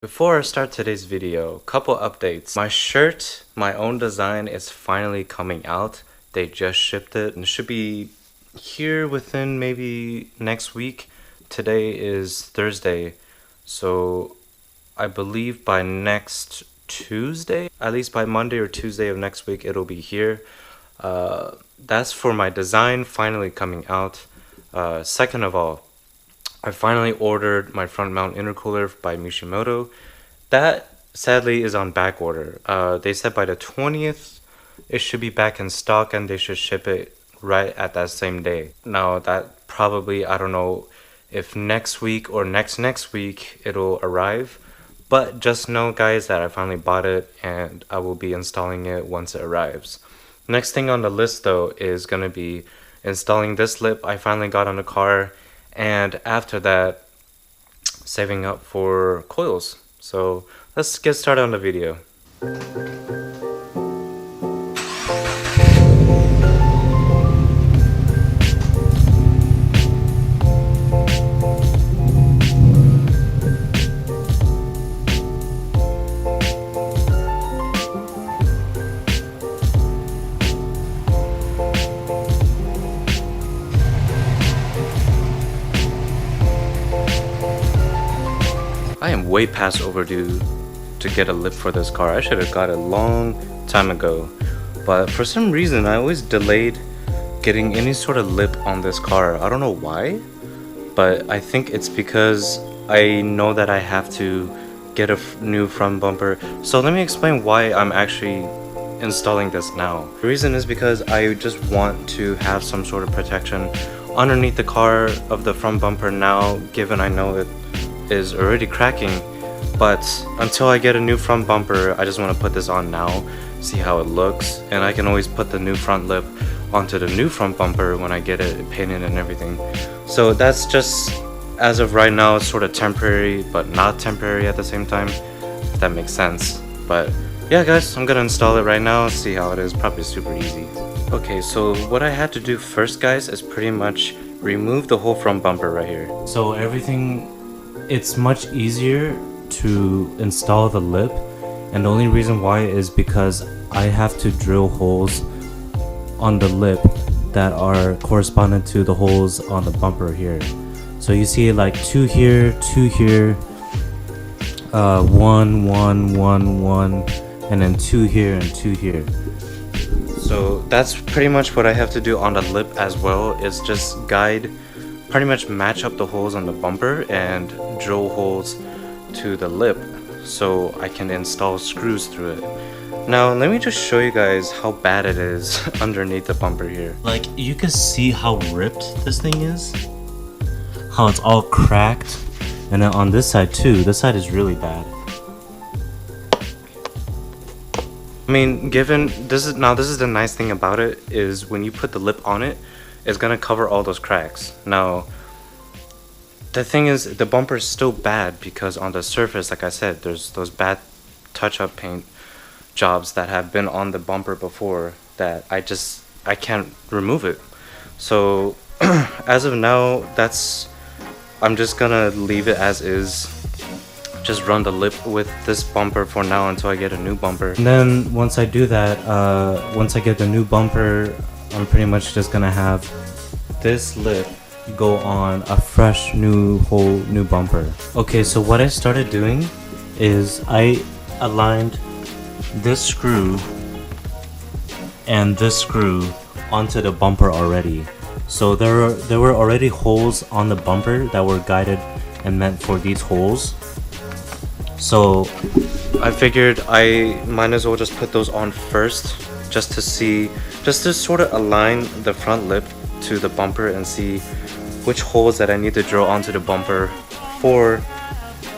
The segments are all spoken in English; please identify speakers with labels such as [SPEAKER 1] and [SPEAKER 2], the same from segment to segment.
[SPEAKER 1] Before I start today's video, couple updates. My shirt, my own design, is finally coming out. They just shipped it and should be here within maybe next week. Today is Thursday, so I believe by next Tuesday, at least by Monday or Tuesday of next week, it'll be here. That's for my design finally coming out. Second of all, I finally ordered my front mount intercooler by Mishimoto. That sadly is on back order. They said by the 20th it should be back in stock and they should ship it right at that same day. Now that probably, I don't know if next week or next week it'll arrive, but just know guys that I finally bought it and I will be installing it once it arrives. Next thing on the list though is gonna be installing this lip I finally got on the car, and after that saving up for coils. So let's get started on the video. I am way past overdue to get a lip for this car. I should have got it a long time ago, but for some reason I always delayed getting any sort of lip on this car. I don't know why, but I think it's because I know that I have to get a new front bumper. So let me explain why I'm actually installing this now. The reason is because I just want to have some sort of protection underneath the car of the front bumper now, given I know it is already cracking. But until I get a new front bumper, I just want to put this on now, see how it looks, and I can always put the new front lip onto the new front bumper when I get it painted and everything. So that's just, as of right now, sort of temporary but not temporary at the same time, if that makes sense. But yeah guys, I'm gonna install it right now, see how it is. Probably super easy. Okay, so what I had to do first guys is pretty much remove the whole front bumper right here. So everything, it's much easier to install the lip, and the only reason why is because I have to drill holes on the lip that are correspondent to the holes on the bumper here. So you see like two here, one, and then two here and two here. So that's pretty much what I have to do on the lip as well, is just pretty much match up the holes on the bumper and drill holes to the lip so I can install screws through it. Now let me just show you guys how bad it is underneath the bumper here. Like you can see how ripped this thing is, how it's all cracked, and then on this side too, this side is really bad. I mean, given this is the nice thing about it, is when you put the lip on it, it's gonna cover all those cracks. Now the thing is, the bumper is still bad because on the surface, like I said, there's those bad touch-up paint jobs that have been on the bumper before that I can't remove it. So as of now, I'm just gonna leave it as is. Just run the lip with this bumper for now until I get a new bumper. And then once I do that, once I get the new bumper, I'm pretty much just gonna have this lip go on a fresh whole new bumper. Okay, so what I started doing is I aligned this screw and this screw onto the bumper already. So there were already holes on the bumper that were guided and meant for these holes. So I figured I might as well just put those on first, just to sort of align the front lip to the bumper and see which holes that I need to drill onto the bumper for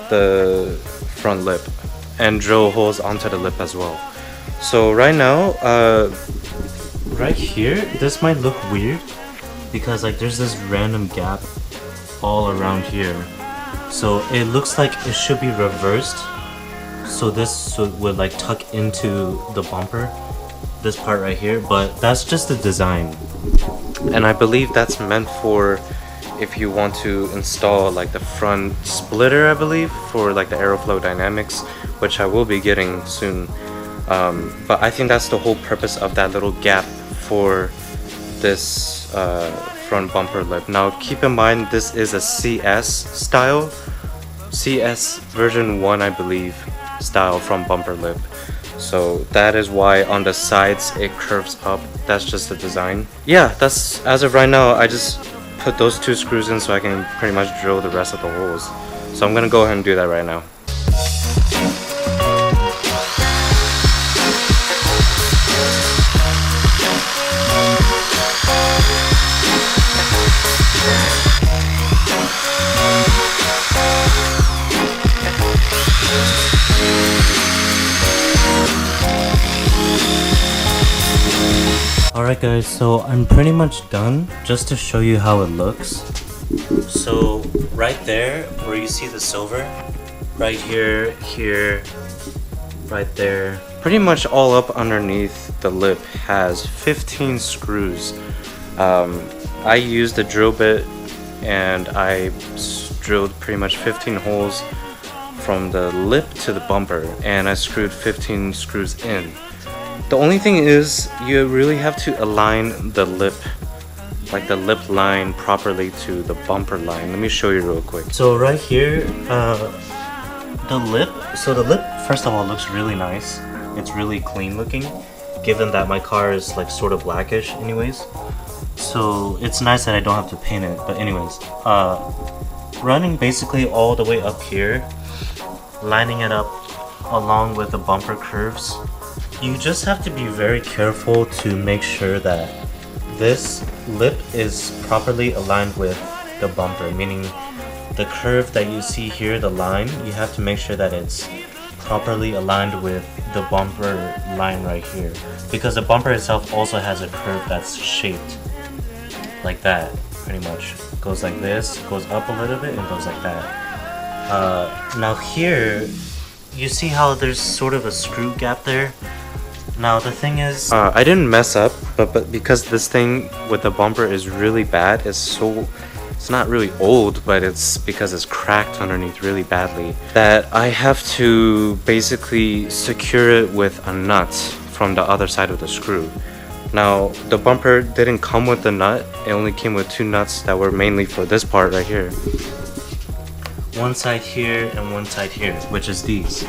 [SPEAKER 1] the front lip, and drill holes onto the lip as well. So right now, right here, this might look weird because like there's this random gap all around here. So it looks like it should be reversed, so this would like tuck into the bumper, this part right here, but that's just the design. And I believe that's meant for if you want to install like the front splitter, I believe, for like the aeroflow dynamics, which I will be getting soon. But I think that's the whole purpose of that little gap for this front bumper lip. Now keep in mind, this is a CS style, CS version 1 I believe style front bumper lip. So that is why on the sides it curves up. That's just the design. Yeah, that's as of right now. I just put those 2 screws in so I can pretty much drill the rest of the holes. So I'm gonna go ahead and do that right now. Alright guys, so I'm pretty much done. Just to show you how it looks. So right there where you see the silver, right here, here, right there, pretty much all up underneath the lip has 15 screws. I used a drill bit and I drilled pretty much 15 holes from the lip to the bumper, and I screwed 15 screws in. The only thing is, you really have to align the lip, like the lip line, properly to the bumper line. Let me show you real quick. So right here, the lip, first of all, looks really nice. It's really clean looking, given that my car is like sort of blackish anyways. So it's nice that I don't have to paint it. But anyways, running basically all the way up here, lining it up along with the bumper curves. You just have to be very careful to make sure that this lip is properly aligned with the bumper, meaning the curve that you see here, the line, you have to make sure that it's properly aligned with the bumper line right here, because the bumper itself also has a curve that's shaped like that, pretty much. It goes like this, goes up a little bit, and goes like that. Now here, you see how there's sort of a screw gap there? Now the thing is, I didn't mess up, but because this thing with the bumper is really bad, it's not really old, but it's because it's cracked underneath really badly, that I have to basically secure it with a nut from the other side of the screw. Now the bumper didn't come with the nut, it only came with 2 nuts that were mainly for this part right here. One side here and one side here, which is these.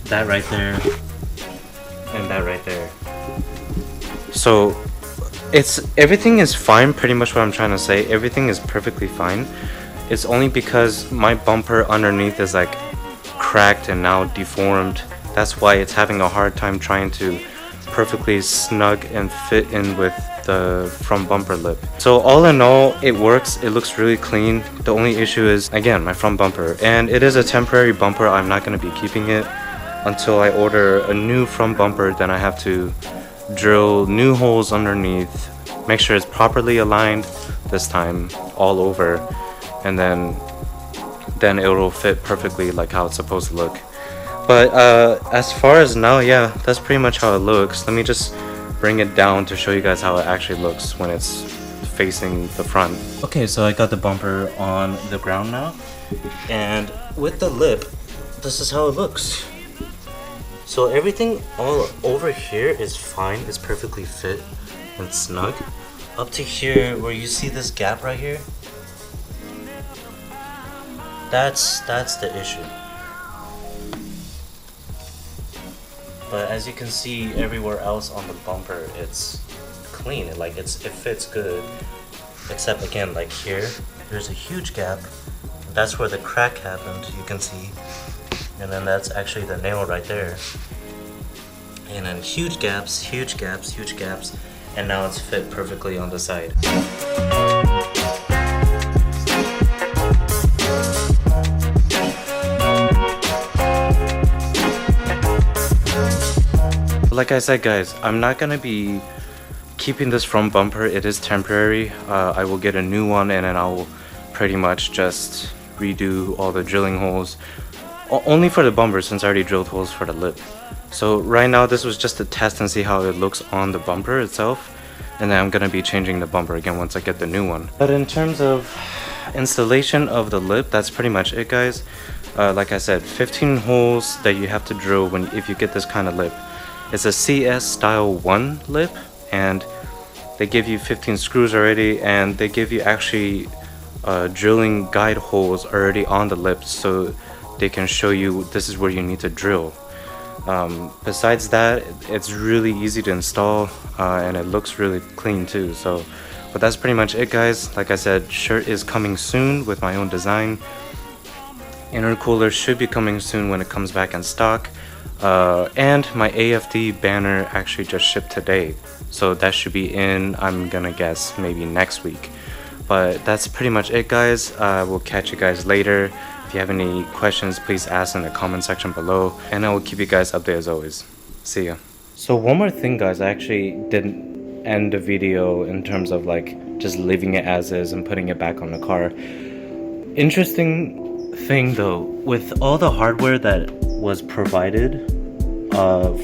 [SPEAKER 1] That right there and that right there. So everything is fine, pretty much what I'm trying to say. Everything is perfectly fine. It's only because my bumper underneath is like cracked and now deformed. That's why it's having a hard time trying to perfectly snug and fit in with the front bumper lip. So all in all, it works. It looks really clean. The only issue is, again, my front bumper, and it is a temporary bumper. I'm not going to be keeping it until I order a new front bumper. Then I have to drill new holes underneath, make sure it's properly aligned this time all over, and then it will fit perfectly like how it's supposed to look. But as far as now, yeah, that's pretty much how it looks. Let me just bring it down to show you guys how it actually looks when it's facing the front. Okay, so I got the bumper on the ground now, and with the lip, this is how it looks. So everything all over here is fine, it's perfectly fit and snug. Up to here, where you see this gap right here, that's the issue. But as you can see, everywhere else on the bumper, it's clean. It fits good, except again, like here, there's a huge gap. That's where the crack happened, you can see. And then that's actually the nail right there. And then huge gaps, huge gaps, huge gaps. And now it's fit perfectly on the side. Like I said, guys, I'm not gonna be keeping this front bumper. It is temporary. I will get a new one, and then I'll pretty much just redo all the drilling holes. Only for the bumper, since I already drilled holes for the lip. So right now, this was just to test and see how it looks on the bumper itself. and then I'm gonna be changing the bumper again once I get the new one. But in terms of installation of the lip, that's pretty much it, guys. Like I said, 15 holes that you have to drill if you get this kind of lip. It's a CS style 1 lip, and they give you 15 screws already, and they give you actually drilling guide holes already on the lips, so they can show you this is where you need to drill. Besides that, it's really easy to install, and it looks really clean too. So, but that's pretty much it, guys. Like I said, shirt is coming soon with my own design. Intercooler should be coming soon when it comes back in stock. And my AFD banner actually just shipped today, so that should be in, I'm gonna guess, maybe next week. But that's pretty much it, guys. We'll catch you guys later. If you have any questions, please ask in the comment section below, and I will keep you guys updated as always. See ya. So one more thing, guys, I actually didn't end the video in terms of like just leaving it as is and putting it back on the car. Interesting thing though, with all the hardware that was provided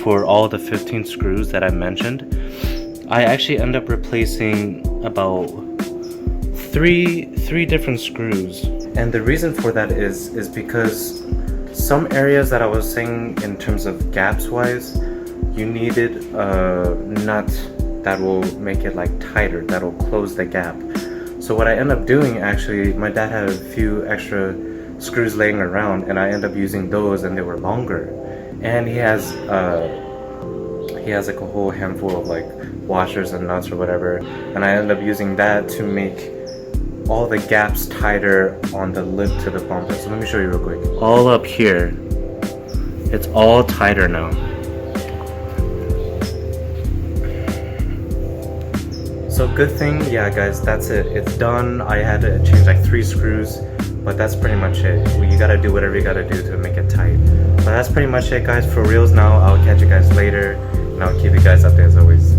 [SPEAKER 1] for all the 15 screws that I mentioned, I actually end up replacing about three different screws. And the reason for that is because some areas that I was saying in terms of gaps wise, you needed a nut that will make it like tighter, that'll close the gap. So what I end up doing, actually, my dad had a few extra screws laying around, and I end up using those, and they were longer. And he has like a whole handful of like washers and nuts or whatever, and I end up using that to make all the gaps tighter on the lip to the bumper. So let me show you real quick. All up here, it's all tighter now. So good thing, yeah guys, that's it. It's done. I had to change like 3 screws, but that's pretty much it. You gotta do whatever you gotta do to make it tight. But that's pretty much it, guys. For reals now, I'll catch you guys later, and I'll keep you guys updated as always.